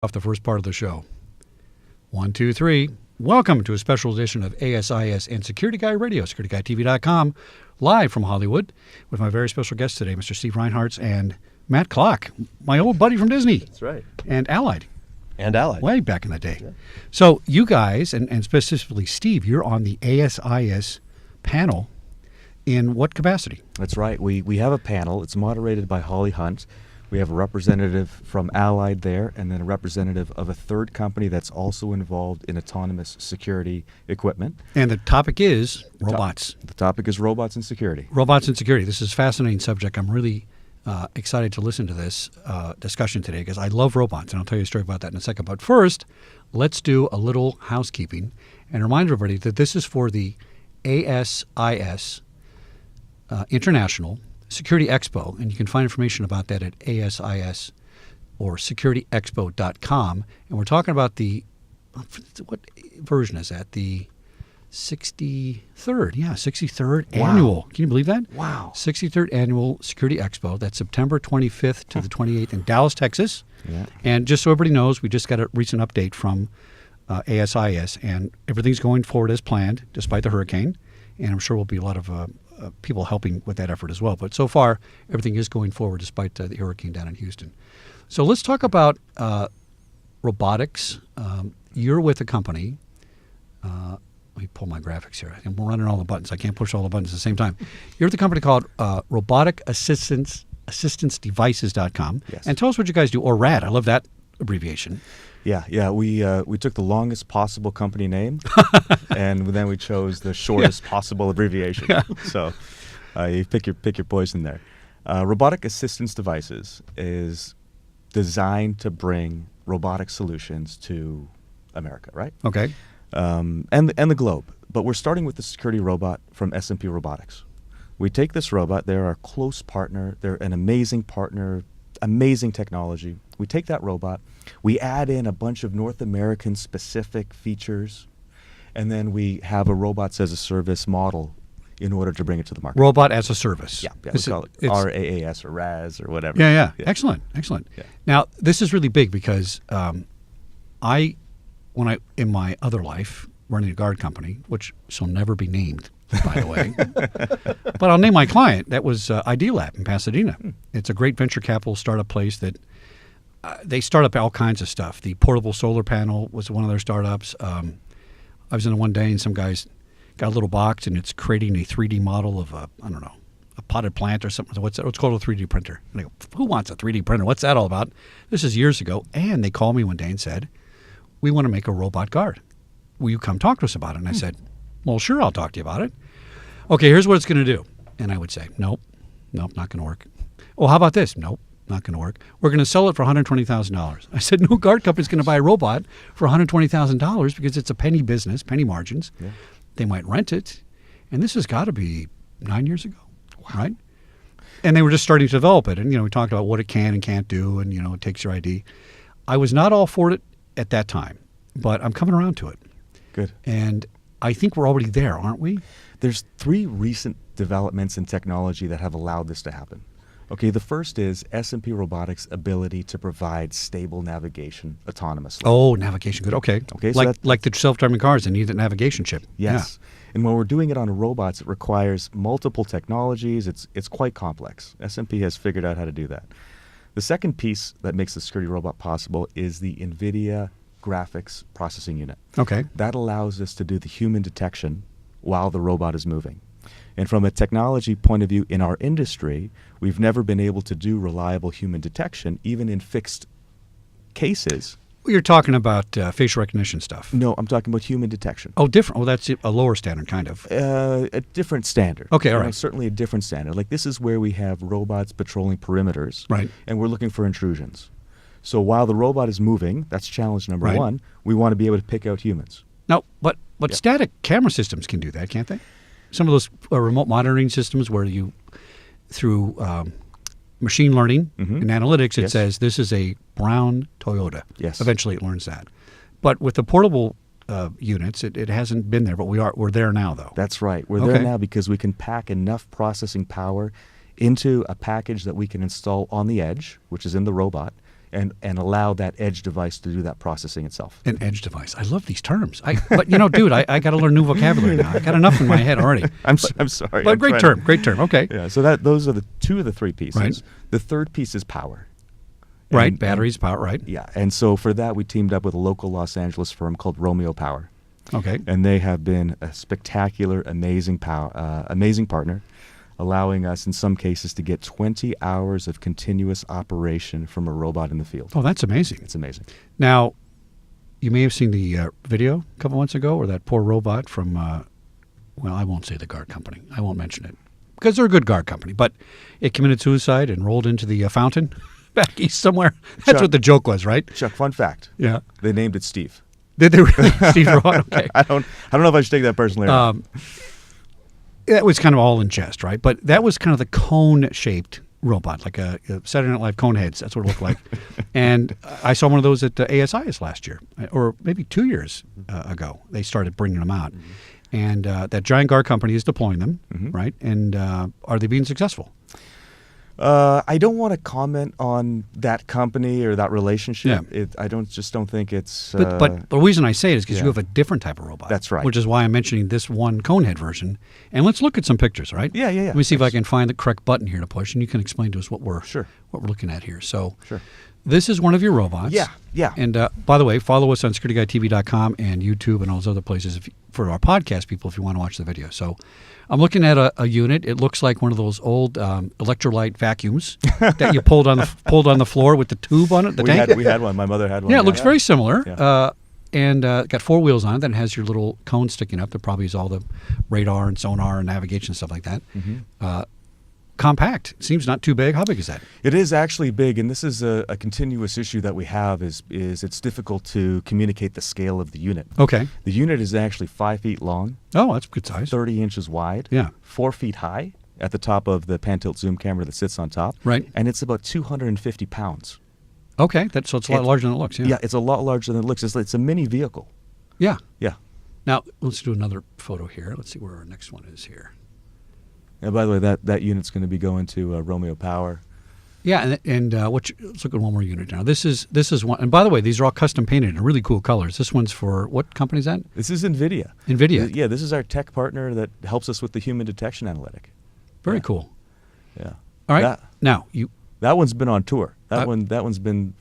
off the first part of the show. 1, 2, 3. Welcome to a special edition of ASIS and Security Guy Radio, SecurityGuyTV.com, live from Hollywood with my very special guest today, Mr. Steve Reinharz and Matt Klock, my old buddy from Disney. That's right. And Allied. And Allied. Way back in the day. Yeah. So you guys, and specifically Steve, you're on the ASIS panel in what capacity? That's right. We have a panel. It's moderated by Holly Hunt. We have a representative from Allied there, and then a representative of a third company that's also involved in autonomous security equipment. And the topic is robots. The topic is robots and security. Robots and security. This is a fascinating subject. I'm really excited to listen to this discussion today because I love robots, and I'll tell you a story about that in a second. But first, let's do a little housekeeping and remind everybody that this is for the ASIS International Security Expo, and you can find information about that at ASIS or securityexpo.com. And we're talking about the, what version is that? The 63rd. Yeah, 63rd annual. Can you believe that? Wow. 63rd annual Security Expo. That's September 25th to the 28th in Dallas, Texas. Yeah. And just so everybody knows, we just got a recent update from ASIS, and everything's going forward as planned despite the hurricane. And I'm sure we'll be a lot of people helping with that effort as well. But so far, everything is going forward despite the hurricane down in Houston. So let's talk about robotics. You're with a company. Let me pull my graphics here. I'm running all the buttons. I can't push all the buttons at the same time. You're with a company called RoboticAssistanceDevices.com. Yes. And tell us what you guys do, or RAD. I love that abbreviation. Yeah. We took the longest possible company name, and then we chose the shortest possible abbreviation. Yeah. So you pick your poison there. Robotic Assistance Devices is designed to bring robotic solutions to America, right? Okay. And the globe. But we're starting with the security robot from Smp Robotics. We take this robot. They're our close partner. They're an amazing partner, amazing technology. We take that robot, we add in a bunch of North American specific features, and then we have a robots as a service model in order to bring it to the market. Robot as a service. Yeah, we call it RAAS or RAS or whatever. Yeah. Excellent. Yeah. Now, this is really big because in my other life, running a guard company, which shall never be named, by the way, but I'll name my client. That was ID Lab in Pasadena. It's a great venture capital startup place that they start up all kinds of stuff. The portable solar panel was one of their startups. I was in one day and some guys got a little box and it's creating a 3D model of a potted plant or something. What's called a 3D printer? And I go, who wants a 3D printer? What's that all about? This is years ago. And they called me one day and said, we want to make a robot guard. Will you come talk to us about it? And I said, well, sure, I'll talk to you about it. Okay, here's what it's going to do. And I would say, nope, not going to work. Well, how about this? Nope, not going to work. We're going to sell it for $120,000. I said, no guard company's going to buy a robot for $120,000 because it's a penny business, penny margins. Yeah. They might rent it. And this has got to be 9 years ago, right? And they were just starting to develop it. And, we talked about what it can and can't do, and, it takes your ID. I was not all for it at that time, but I'm coming around to it. Good. And I think we're already there, aren't we? There's 3 recent developments in technology that have allowed this to happen. Okay, the first is Smp Robotics' ability to provide stable navigation autonomously. Oh, navigation, good. Okay. So like the self-driving cars, they need the navigation chip. Yes. Yeah. And when we're doing it on robots, it requires multiple technologies. It's quite complex. Smp has figured out how to do that. The second piece that makes the security robot possible is the NVIDIA graphics processing unit. Okay. That allows us to do the human detection while the robot is moving. And from a technology point of view in our industry, we've never been able to do reliable human detection, even in fixed cases. You're talking about facial recognition stuff. No, I'm talking about human detection. Oh, different. Well, that's a lower standard, kind of. A different standard. Okay, all right. Certainly a different standard. Like this is where we have robots patrolling perimeters. Right. And we're looking for intrusions. So while the robot is moving, that's challenge number one, we want to be able to pick out humans. No, but static camera systems can do that, can't they? Some of those remote monitoring systems where you, through machine learning and analytics, it says this is a brown Toyota. Yes. Eventually it learns that. But with the portable units, it hasn't been there, but we're there now, though. That's right. We're there now because we can pack enough processing power into a package that we can install on the edge, which is in the robot, and allow that edge device to do that processing itself. An edge device. I love these terms. But dude, I got to learn new vocabulary now. I got enough in my head already. I'm sorry. But great term. Okay. Yeah. So those are the two of the three pieces. Right. The third piece is power. Right. Batteries, power. Right. Yeah. And so for that, we teamed up with a local Los Angeles firm called Romeo Power. Okay. And they have been a spectacular, amazing partner, allowing us in some cases to get 20 hours of continuous operation from a robot in the field. Oh, that's amazing. It's amazing. Now, you may have seen the video a couple months ago, or that poor robot from, well, I won't say the guard company. I won't mention it because they're a good guard company, but it committed suicide and rolled into the fountain back east somewhere. That's Chuck, what the joke was, right? Chuck, fun fact. Yeah. They named it Steve. Did they really? Steve Robot? Okay. I don't know if I should take that personally. That was kind of all in jest, right? But that was kind of the cone-shaped robot, like a Saturday Night Live cone heads. That's what it looked like. And I saw one of those at ASIS last year, or maybe 2 years ago. They started bringing them out. Mm-hmm. And that giant guard company is deploying them, mm-hmm. right? And are they being successful? I don't want to comment on that company or that relationship. Yeah. I don't think it's. But the reason I say it is because yeah. you have a different type of robot. That's right. Which is why I'm mentioning this one conehead version. And let's look at some pictures, right? Yeah. Let me see if I can find the correct button here to push, and you can explain to us what we're Sure. what we're looking at here. So sure. This is one of your robots. Yeah. And by the way, follow us on SecurityGuideTV.com and YouTube and all those other places for our podcast people if you want to watch the video. So I'm looking at a unit. It looks like one of those old electrolyte vacuums that you pulled on the floor with the tube on it. We had one. My mother had one. Yeah, it looks very similar. Yeah. And got 4 wheels on it. Then has your little cone sticking up. That probably is all the radar and sonar and navigation and stuff like that. Mm-hmm. Compact. Seems not too big. How big is that? It is actually big, and this is a continuous issue that we have is it's difficult to communicate the scale of the unit. Okay. The unit is actually 5 feet long. Oh, that's a good size. 30 inches wide. Yeah. 4 feet high at the top of the pan-tilt zoom camera that sits on top. Right. And it's about 250 pounds. Okay. So it's a lot larger than it looks. Yeah. Yeah, it's a lot larger than it looks. It's a mini vehicle. Yeah. Yeah. Now, let's do another photo here. Let's see where our next one is here. And by the way, that unit's going to be going to Romeo Power. Yeah, and let's look at one more unit now. This is one. And by the way, these are all custom painted in really cool colors. This one's for what company is that? This is NVIDIA. NVIDIA. Yeah, this is our tech partner that helps us with the human detection analytic. Very cool. Yeah. All right. That one's been on tour. That one's been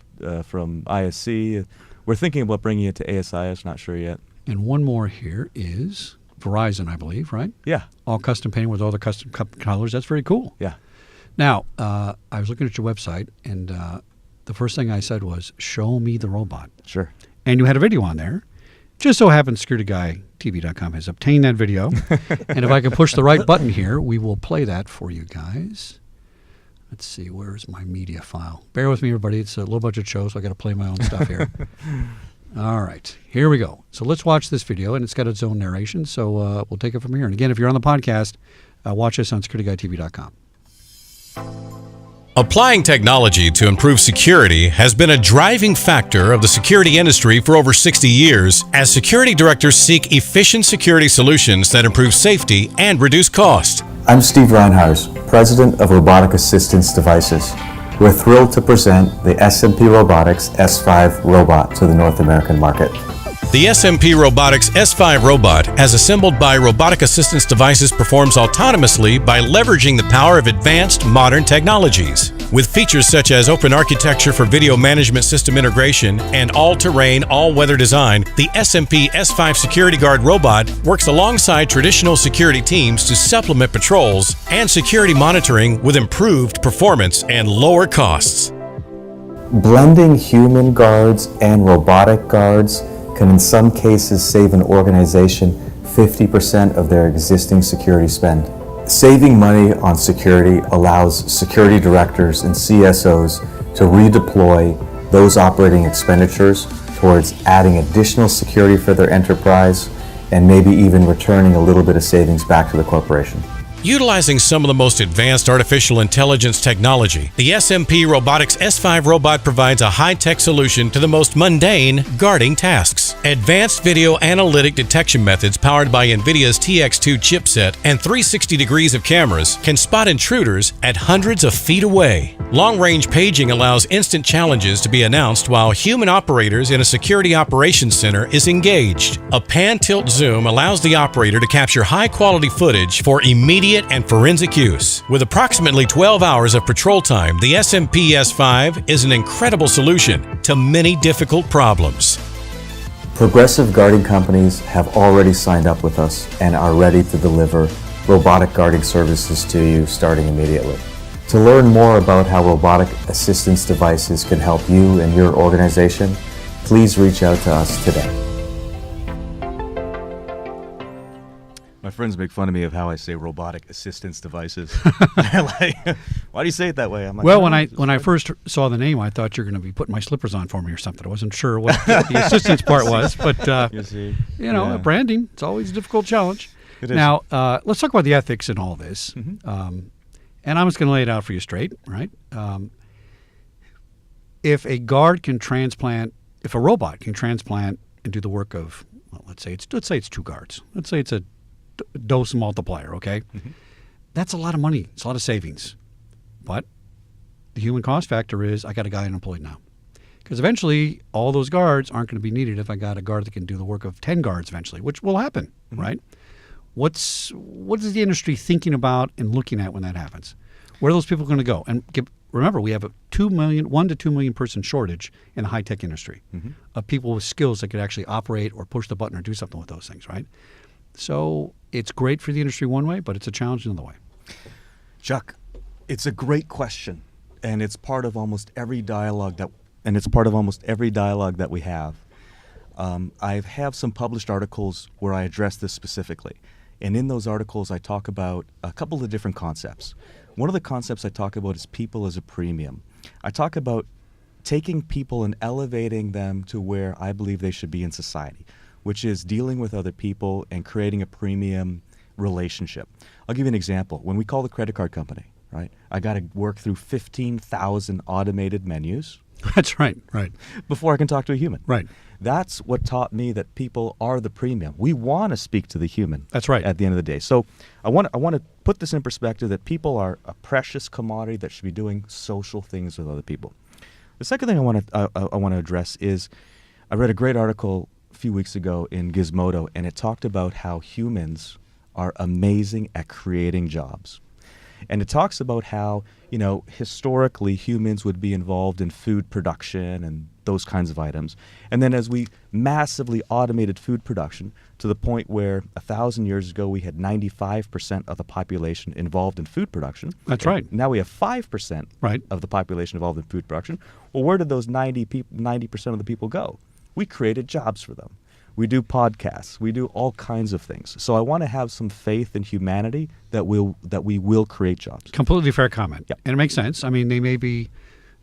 from ISC. We're thinking about bringing it to ASIS. Not sure yet. And one more here is Verizon, I believe, right? Yeah. All custom painted with all the custom colors. That's very cool. Yeah. Now, I was looking at your website, and the first thing I said was, show me the robot. Sure. And you had a video on there. Just so happens SecurityGuideTV.com has obtained that video. And if I can push the right button here, we will play that for you guys. Let's see, where's my media file? Bear with me, everybody. It's a little budget show, so I got to play my own stuff here. All right, here we go. So let's watch this video, and it's got its own narration, so we'll take it from here. And again, if you're on the podcast, watch us on SecurityGuideTV.com. Applying technology to improve security has been a driving factor of the security industry for over 60 years, as security directors seek efficient security solutions that improve safety and reduce cost. I'm Steve Reinharz, President of RoboticAssistanceDevices. We're thrilled to present the Smp Robotics S5 Robot to the North American market. The Smp Robotics S5 Robot, as assembled by RoboticAssistanceDevices, performs autonomously by leveraging the power of advanced modern technologies. With features such as open architecture for video management system integration and all-terrain, all-weather design, the Smp S5 Security Guard Robot works alongside traditional security teams to supplement patrols and security monitoring with improved performance and lower costs. Blending human guards and robotic guards can in some cases save an organization 50% of their existing security spend. Saving money on security allows security directors and CSOs to redeploy those operating expenditures towards adding additional security for their enterprise and maybe even returning a little bit of savings back to the corporation. Utilizing some of the most advanced artificial intelligence technology, the Smp Robotics S5 Robot provides a high-tech solution to the most mundane guarding tasks. Advanced video analytic detection methods powered by NVIDIA's TX2 chipset and 360 degrees of cameras can spot intruders at hundreds of feet away. Long-range paging allows instant challenges to be announced while human operators in a security operations center is engaged. A pan-tilt zoom allows the operator to capture high-quality footage for immediate and forensic use. With approximately 12 hours of patrol time, the Smp S5 is an incredible solution to many difficult problems. Progressive guarding companies have already signed up with us and are ready to deliver robotic guarding services to you starting immediately. To learn more about how robotic assistance devices can help you and your organization, please reach out to us today. My friends make fun of me of how I say robotic assistance devices. They're like, why do you say it that way? I'm like, Well, when I first saw the name, I thought you were going to be putting my slippers on for me or something. I wasn't sure what the assistance part was, but you see, branding, it's always a difficult challenge. It is. Now, let's talk about the ethics in all this. And I'm just going to lay it out for you straight, right? If a robot can transplant and do the work of, well, let's say it's 2 guards. Let's say it's a dose multiplier, okay? That's a lot of money. It's a lot of savings. But the human cost factor is I got a guy unemployed now. Because eventually all those guards aren't going to be needed if I got a guard that can do the work of 10 guards eventually, which will happen, right? What is the industry thinking about and looking at when that happens? Where are those people going to go? And remember, we have a 1 to 2 million person shortage in the high-tech industry of people with skills that could actually operate or push the button or do something with those things, right? So it's great for the industry one way, but it's a challenge another way. Chuck, it's a great question, and it's part of almost every dialogue that we have. I have some published articles where I address this specifically, and in those articles I talk about a couple of different concepts. One of the concepts I talk about is people as a premium. I talk about taking people and elevating them to where I believe they should be in society, which is dealing with other people and creating a premium relationship. I'll give you an example. When we call the credit card company, right, I got to work through 15,000 automated menus. That's right. Before I can talk to a human. Right. That's what taught me that people are the premium. We want to speak to the human. That's right. At the end of the day. So I want to put this in perspective that people are a precious commodity that should be doing social things with other people. The second thing I want to address is I read a great article a few weeks ago in Gizmodo, and it talked about how humans are amazing at creating jobs. And it talks about how, historically humans would be involved in food production and those kinds of items. And then as we massively automated food production to the point where 1,000 years ago we had 95% of the population involved in food production. That's right. Now we have 5% of the population involved in food production. Well, where did those 90% of the people go? We created jobs for them. We do podcasts. We do all kinds of things. So I want to have some faith in humanity that we will create jobs. Completely fair comment. Yep. And it makes sense. I mean, they may be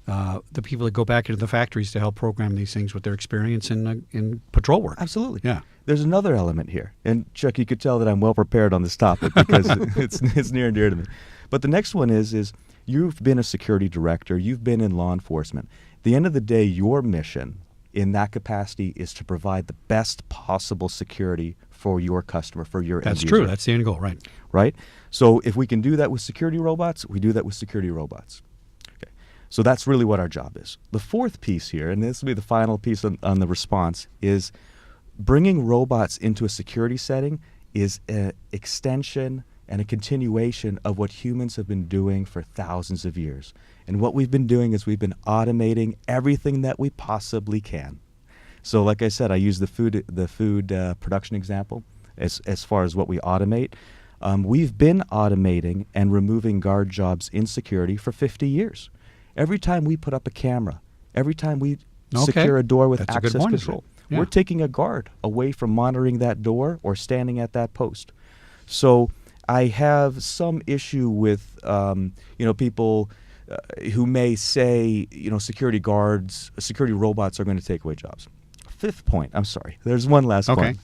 the people that go back into the factories to help program these things with their experience in patrol work. Absolutely. Yeah. There's another element here. And Chuck, you could tell that I'm well prepared on this topic because it's near and dear to me. But the next one is you've been a security director. You've been in law enforcement. At the end of the day, your mission in that capacity is to provide the best possible security for your customer, for your end user. That's true. That's the end goal, right? Right? So if we can do that with security robots, we do that with security robots. Okay. So that's really what our job is. The fourth piece here, and this will be the final piece on the response, is bringing robots into a security setting is an extension and a continuation of what humans have been doing for thousands of years. And what we've been doing is we've been automating everything that we possibly can. So like I said, I use the food production example as far as what we automate. We've been automating and removing guard jobs in security for 50 years. Every time we put up a camera, every time we secure a door with access control, we're taking a guard away from monitoring that door or standing at that post. So I have some issue with people who may say security robots are going to take away jobs. Fifth point, I'm sorry. There's one last point.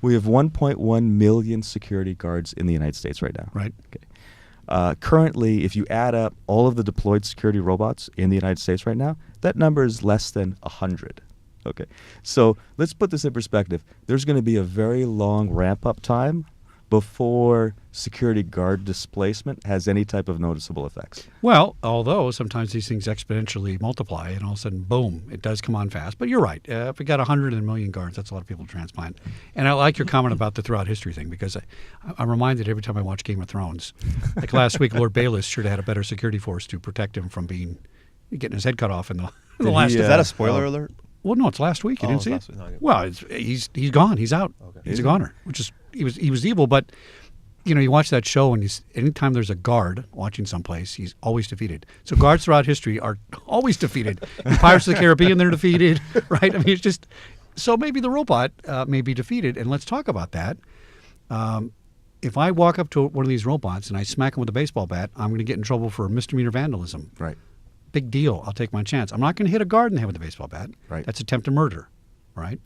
We have 1.1 million security guards in the United States right now. Right. Okay. Currently, if you add up all of the deployed security robots in the United States right now, that number is less than 100. Okay. So let's put this in perspective. There's going to be a very long ramp-up time before security guard displacement has any type of noticeable effects. Well, although sometimes these things exponentially multiply, and all of a sudden, boom, it does come on fast. But you're right. If we got 100 and a million guards, that's a lot of people to transplant. And I like your comment about the throughout history thing, because I'm reminded every time I watch Game of Thrones. Like last week, Lord Baelish should have had a better security force to protect him from getting his head cut off in the last. Is that a spoiler alert? Well, no, it's last week. You didn't see it? Okay. Well, he's gone. He's out. Okay. He's a goner. Which is he was evil, but you watch that show, and anytime there's a guard watching someplace, he's always defeated. So guards throughout history are always defeated. In Pirates of the Caribbean, they're defeated, right? I mean, it's just so maybe the robot may be defeated, and let's talk about that. If I walk up to one of these robots and I smack him with a baseball bat, I'm going to get in trouble for misdemeanor vandalism. Right. Big deal. I'll take my chance. I'm not going to hit a guard in the head with a baseball bat. Right. That's attempted murder, right?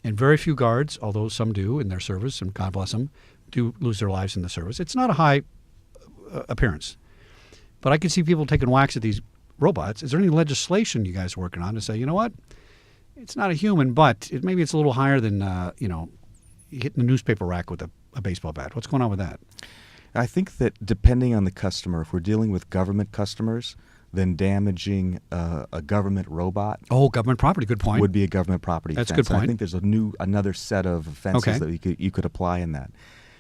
And very few guards, although some do in their service, and God bless them, do lose their lives in the service. It's not a high appearance. But I can see people taking whacks at these robots. Is there any legislation you guys are working on to say, you know what? It's not a human, but maybe it's a little higher than, hitting the newspaper rack with a baseball bat. What's going on with that? I think that depending on the customer, if we're dealing with government customers, then damaging a government robot. Oh, government property. Good point. Would be a government property That's offense. a good point. I think there's another set of offenses that you could apply in that.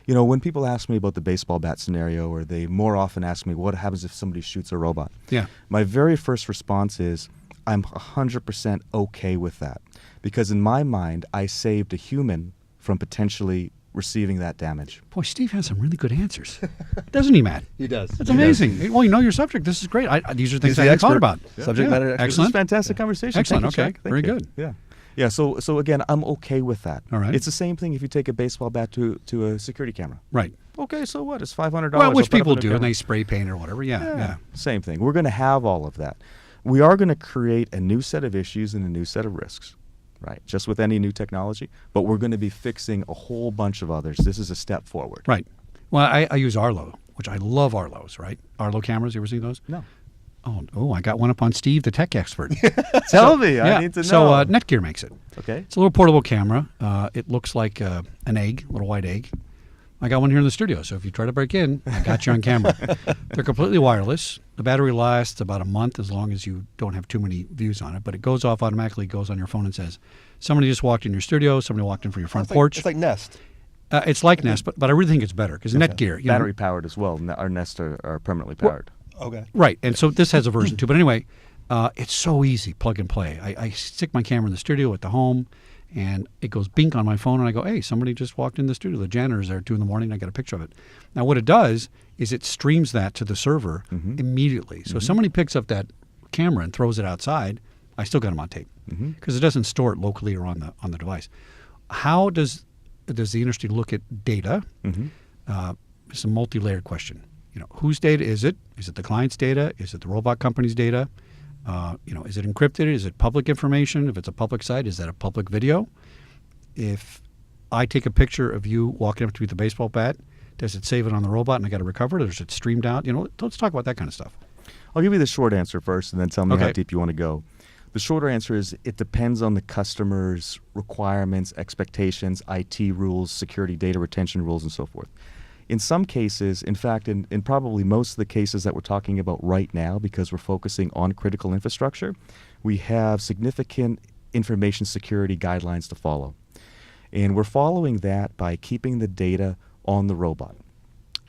When people ask me about the baseball bat scenario, or they more often ask me, what happens if somebody shoots a robot? Yeah. My very first response is, I'm 100% okay with that. Because in my mind, I saved a human from potentially receiving that damage. Boy, Steve has some really good answers. Doesn't he, Matt? He does. That's amazing. Well, you know your subject. This is great. These are things I hadn't thought about. Subject matter expert. This is Excellent. fantastic conversation. Excellent. Thank you, Okay. Chuck. Thank Very you. good. Yeah. Yeah, so again, I'm okay with that. All right. It's the same thing if you take a baseball bat to a security camera. Right. Okay, so what? It's $500. Well, which I'll put people up a do, and camera. they spray paint or whatever. Yeah. Same thing. We're going to have all of that. We are going to create a new set of issues and a new set of risks, right? Just with any new technology, but we're going to be fixing a whole bunch of others. This is a step forward. Right. Well, I use Arlo, which I love Arlos, right? Arlo cameras, you ever see those? No. Oh, I got one up on Steve, the tech expert. Tell me. I need to know. So Netgear makes it. Okay. It's a little portable camera. It looks like an egg, a little white egg. I got one here in the studio, so if you try to break in, I got you on camera. They're completely wireless. The battery lasts about a month as long as you don't have too many views on it, but it goes off automatically, goes on your phone and says, somebody just walked in your studio, somebody walked in from your front porch. It's like Nest. It's like Nest, but I really think it's better because Netgear. Battery powered as well. Our Nest are permanently powered. Okay. Right, and so this has a version 2. But anyway, it's so easy, plug and play. I stick my camera in the studio at the home, and it goes bink on my phone, and I go, hey, somebody just walked in the studio. The janitor's there at 2 in the morning, and I get a picture of it. Now, what it does is it streams that to the server immediately. So if somebody picks up that camera and throws it outside, I still got them on tape because it doesn't store it locally or on the device. How does the industry look at data? It's a multi-layered question. Whose data is it? Is it the client's data? Is it the robot company's data? Is it encrypted? Is it public information? If it's a public site, is that a public video? If I take a picture of you walking up to me with a baseball bat, does it save it on the robot and I got to recover it, or is it streamed out? Let's talk about that kind of stuff. I'll give you the short answer first, and then tell me Okay. how deep you want to go. The shorter answer is it depends on the customer's requirements, expectations, IT rules, security data retention rules, and so forth. In some cases, in fact, in probably most of the cases that we're talking about right now, because we're focusing on critical infrastructure, we have significant information security guidelines to follow. And we're following that by keeping the data on the robot.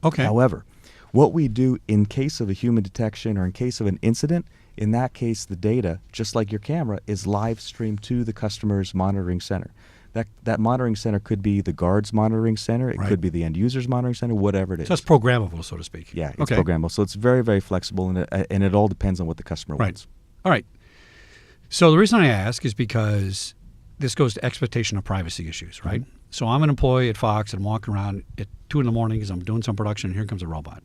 Okay. However, what we do in case of a human detection or in case of an incident, in that case, the data, just like your camera, is live streamed to the customer's monitoring center. That monitoring center could be the guard's monitoring center. It could be the end user's monitoring center, whatever it is. So it's programmable, so to speak. Yeah, it's okay. programmable. So it's very, very flexible, and it all depends on what the customer wants. All right. So the reason I ask is because this goes to expectation of privacy issues, right? So I'm an employee at Fox and walking around at 2 in the morning as I'm doing some production, and here comes a robot.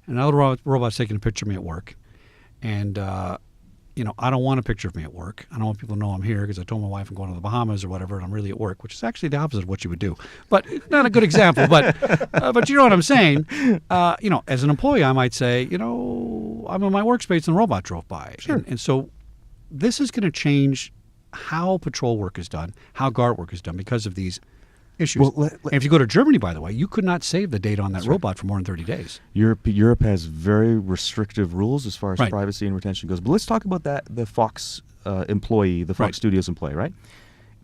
And another robot's taking a picture of me at work. And, I don't want a picture of me at work. I don't want people to know I'm here because I told my wife I'm going to the Bahamas or whatever, and I'm really at work, which is actually the opposite of what you would do. But not a good example, but you know what I'm saying. As an employee, I might say, I'm in my workspace and a robot drove by. Sure. And so this is going to change how patrol work is done, how guard work is done because of these issues. Well, and if you go to Germany, by the way, you could not save the data on that robot for more than 30 days. Europe has very restrictive rules as far as Right. privacy and retention goes. But let's talk about the Fox employee, the Fox Right. Studios employee, right?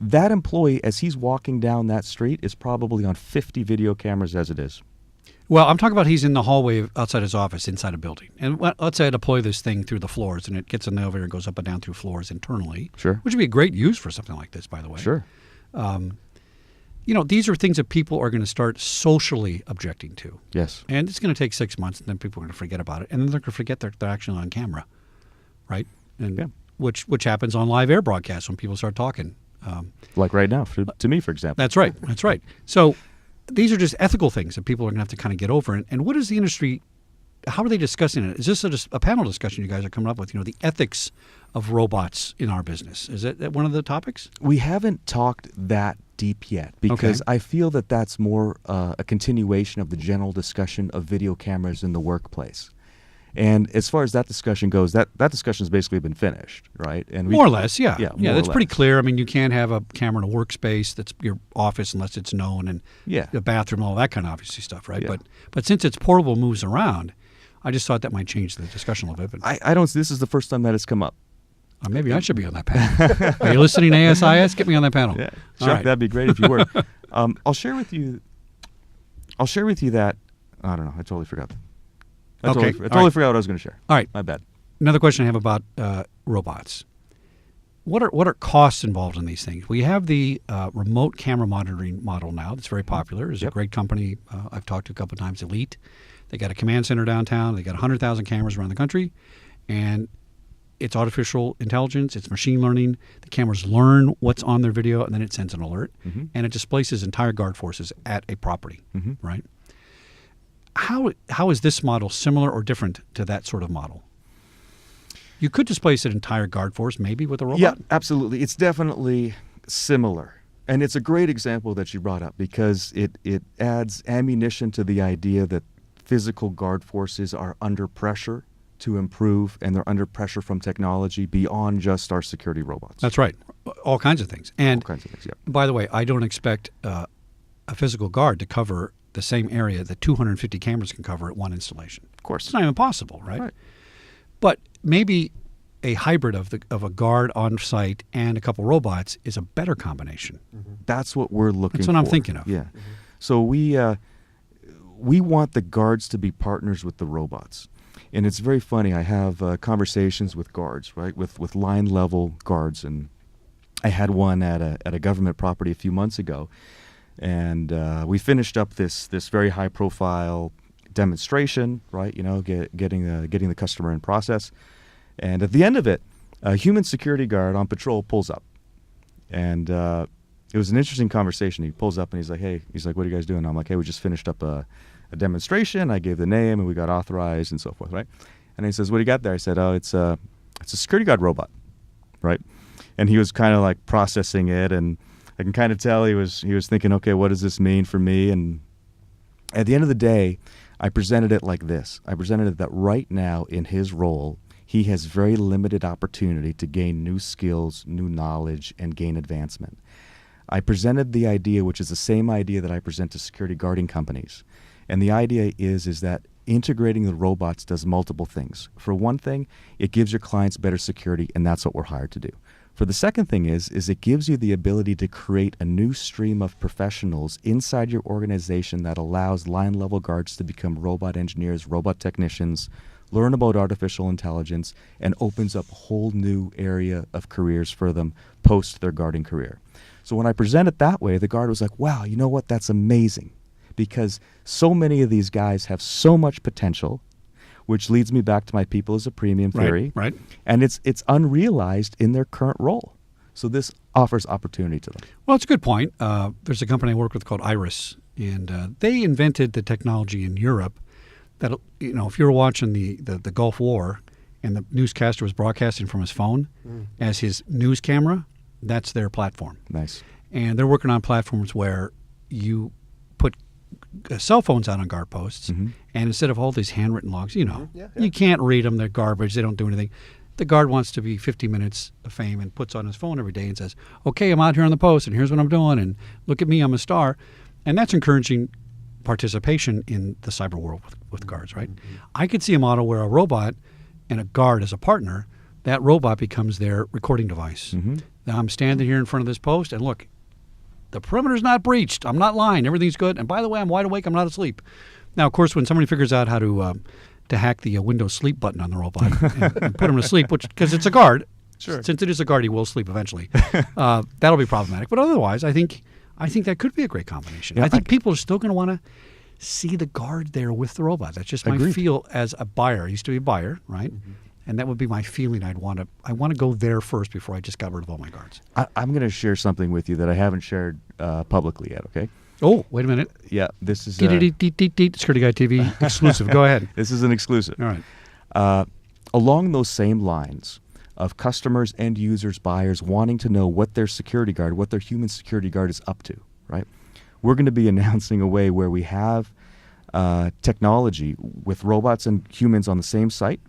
That employee, as he's walking down that street, is probably on 50 video cameras as it is. Well, I'm talking about he's in the hallway outside his office, inside a building. And let's say I deploy this thing through the floors, and it gets in the elevator and goes up and down through floors internally. Sure. Which would be a great use for something like this, by the way. Sure. These are things that people are going to start socially objecting to. Yes. And it's going to take 6 months, and then people are going to forget about it. And then they're going to forget they're actually on camera, right? And Yeah. which happens on live air broadcasts when people start talking. Like right now, to me, for example. That's right. That's right. So these are just ethical things that people are going to have to kind of get over. And what is the industry, how are they discussing it? Is this a panel discussion you guys are coming up with, the ethics of robots in our business? Is it one of the topics? We haven't talked that deep yet because I feel that that's more a continuation of the general discussion of video cameras in the workplace. And as far as that discussion goes, that discussion's basically been finished, right? And More or less, yeah. Yeah, more or that's pretty less. clear. I mean, you can't have a camera in a workspace that's your office unless it's known, and Yeah. the bathroom, all that kind of obviously stuff, right? Yeah. But since it's portable, moves around, I just thought that might change the discussion a little bit. But I don't. This is the first time that has come up. maybe I should be on that panel. Are you listening, ASIS? Get me on that panel. Yeah, All Chuck, right. that'd be great if you were. I'll share with you that. I don't know. I totally forgot. I Okay, totally all forgot right. what I was going to share. All right. My bad. Another question I have about robots. What are costs involved in these things? We have the remote camera monitoring model now that's very popular. It's a Yep. great company I've talked to a couple of times, Elite. They got a command center downtown. They got 100,000 cameras around the country. And it's artificial intelligence. It's machine learning. The cameras learn what's on their video, and then it sends an alert. Mm-hmm. And it displaces entire guard forces at a property, Mm-hmm. right? How is this model similar or different to that sort of model? You could displace an entire guard force maybe with a robot. Yeah, absolutely. It's definitely similar. And it's a great example that you brought up because it adds ammunition to the idea that physical guard forces are under pressure to improve, and they're under pressure from technology beyond just our security robots. That's right. All kinds of things. And All kinds of things, yeah. by the way, I don't expect a physical guard to cover the same area that 250 cameras can cover at one installation. Of course. It's not even possible, right? Right. But maybe a hybrid of a guard on site and a couple robots is a better combination. That's what we're looking for. That's what I'm thinking of. Yeah. So we want the guards to be partners with the robots. And it's very funny. I have conversations with guards, right, with line level guards. And I had one at a government property a few months ago. And we finished up this very high profile demonstration, right, getting the customer in process. And at the end of it, a human security guard on patrol pulls up. And it was an interesting conversation. He pulls up and he's like, what are you guys doing? I'm like, hey, we just finished up a demonstration. I gave the name and we got authorized and so forth, right? And he says, what do you got there? I said, oh, it's a security guard robot, right? And he was kind of like processing it, and I can kind of tell he was thinking, okay, what does this mean for me? And at the end of the day, I presented it like this. I presented it that right now in his role, he has very limited opportunity to gain new skills, new knowledge, and gain advancement. I presented the idea, which is the same idea that I present to security guarding companies. And the idea is that integrating the robots does multiple things. For one thing, it gives your clients better security, and that's what we're hired to do. For the second thing is it gives you the ability to create a new stream of professionals inside your organization that allows line-level guards to become robot engineers, robot technicians, learn about artificial intelligence, and opens up a whole new area of careers for them post their guarding career. So when I present it that way, the guard was like, wow, you know what, that's amazing. Because so many of these guys have so much potential, which leads me back to my people as a premium theory. Right. And it's unrealized in their current role. So this offers opportunity to them. Well, it's a good point. There's a company I work with called Iris, and they invented the technology in Europe that, if you were watching the Gulf War and the newscaster was broadcasting from his phone as his news camera, that's their platform. Nice. And they're working on platforms where you put cell phones out on guard posts, and instead of all these handwritten logs, you can't read them, they're garbage, they don't do anything. the guard wants to be 50 minutes of fame and puts on his phone every day and says, okay, I'm out here on the post and here's what I'm doing and look at me, I'm a star. And that's encouraging participation in the cyber world with guards, right? I could see a model where a robot and a guard as a partner, that robot becomes their recording device. Now I'm standing here in front of this post and look, the perimeter's not breached. I'm not lying. Everything's good. And by the way, I'm wide awake. I'm not asleep. Now, of course, when somebody figures out how to hack the Windows sleep button on the robot and put him to sleep, which because it's a guard, since it is a guard, he will sleep eventually. That'll be problematic. But otherwise, I think that could be a great combination. Yeah, I think people are still going to want to see the guard there with the robot. That's just my feel as a buyer. I used to be a buyer, right? And that would be my feeling. I want to go there first before I just got rid of all my guards. I'm going to share something with you that I haven't shared publicly yet, okay? Oh, wait a minute. Yeah, this is... Security Guy TV exclusive. Go ahead. This is an exclusive. All right. Along those same lines of customers, end users, buyers wanting to know what their security guard, what their human security guard is up to, right? We're going to be announcing a way where we have technology with robots and humans on the same site,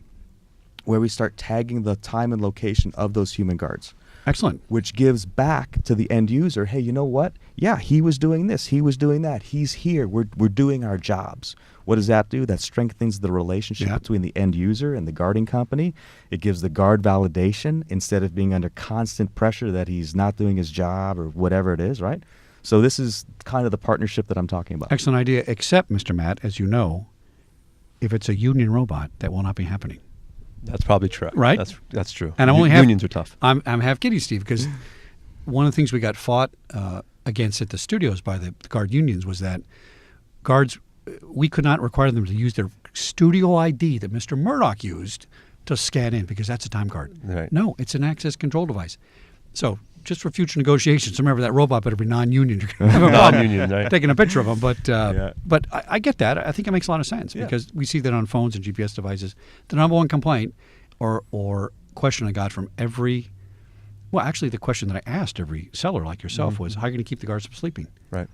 where we start tagging the time and location of those human guards. Excellent. Which gives back to the end user, hey, you know what? Yeah, he was doing this, he was doing that, he's here, we're doing our jobs. What does that do? That strengthens the relationship between the end user and the guarding company. It gives the guard validation instead of being under constant pressure that he's not doing his job or whatever it is, right? So this is kind of the partnership that I'm talking about. Excellent idea, except, Mr. Matt, as you know, if it's a union robot, that will not be happening. That's probably true. Right? That's true. And I'm only half, unions are tough. I'm half kidding, Steve, because one of the things we got fought against at the studios by the guard unions was that guards, we could not require them to use their studio ID that Mr. Murdoch used to scan in because that's a time card. Right. No, it's an access control device. So just for future negotiations, remember that robot better be non-union. You're going to have a problem Non-union, right? taking a picture of them. But I get that. I think it makes a lot of sense because we see that on phones and GPS devices. The number one complaint or question I got from every, well, actually the question that I asked every seller like yourself was, how are you going to keep the guards from sleeping? Right.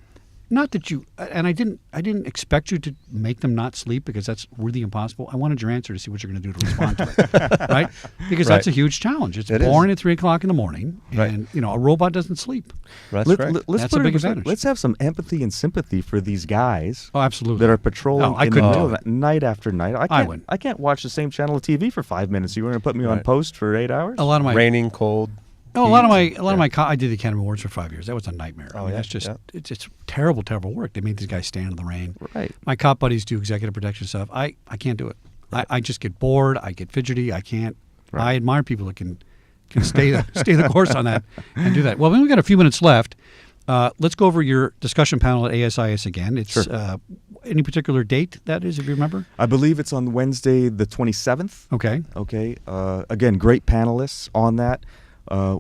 Not that you, and I didn't expect you to make them not sleep because that's really impossible. I wanted your answer to see what you're going to do to respond to it, right? Because that's a huge challenge. It's boring at 3 o'clock in the morning, and a robot doesn't sleep. That's correct. That's a big advantage. Let's have some empathy and sympathy for these guys. Oh, absolutely. That are patrolling I couldn't do that night after night. I can't watch the same channel of TV for 5 minutes. You want to put me on post for 8 hours? A lot of my raining, cold. No, a lot of my I did the Academy Awards for 5 years. That was a nightmare. I mean, that's just it's terrible work. They made these guys stand in the rain. Right. My cop buddies do executive protection stuff. I can't do it. I just get bored. I get fidgety. I can't. Right. I admire people that can stay the course on that and do that. Well, we've got a few minutes left. Let's go over your discussion panel at ASIS again. It's any particular date that is, if you remember? I believe it's on Wednesday, the 27th. Okay. Okay. Again, great panelists on that.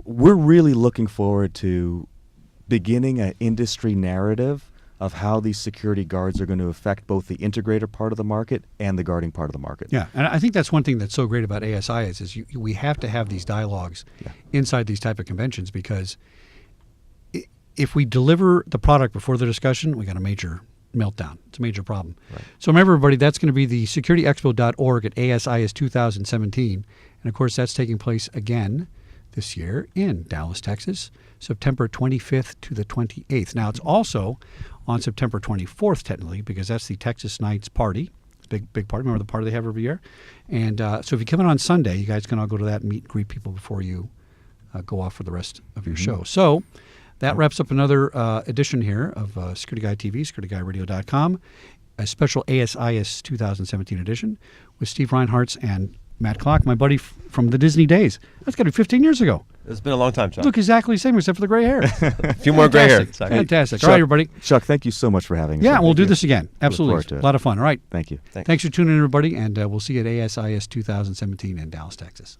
We're really looking forward to beginning an industry narrative of how these security guards are going to affect both the integrator part of the market and the guarding part of the market. Yeah, and I think that's one thing that's so great about ASIS is we have to have these dialogues inside these type of conventions because if we deliver the product before the discussion, we got a major meltdown. It's a major problem. Right. So remember, everybody, that's going to be the securityexpo.org at ASIS 2017. And, of course, that's taking place again this year in Dallas, Texas, September 25th to the 28th. Now, it's also on September 24th, technically, because that's the Texas Nights party, big party. Remember the party they have every year? And so if you come in on Sunday, you guys can all go to that and meet and greet people before you go off for the rest of your show. So that wraps up another edition here of Security Guy TV, securityguyradio.com, a special ASIS 2017 edition with Steve Reinharz and Matt Klock, my buddy from the Disney days. That's got to be 15 years ago. It's been a long time, Chuck. Look exactly the same except for the gray hair. A few more gray hair. Fantastic. Chuck, All right, everybody. Chuck, thank you so much for having us. Yeah, we'll do this again. Absolutely. A lot of fun. All right. Thank you. Thanks for tuning in, everybody, and we'll see you at ASIS 2017 in Dallas, Texas.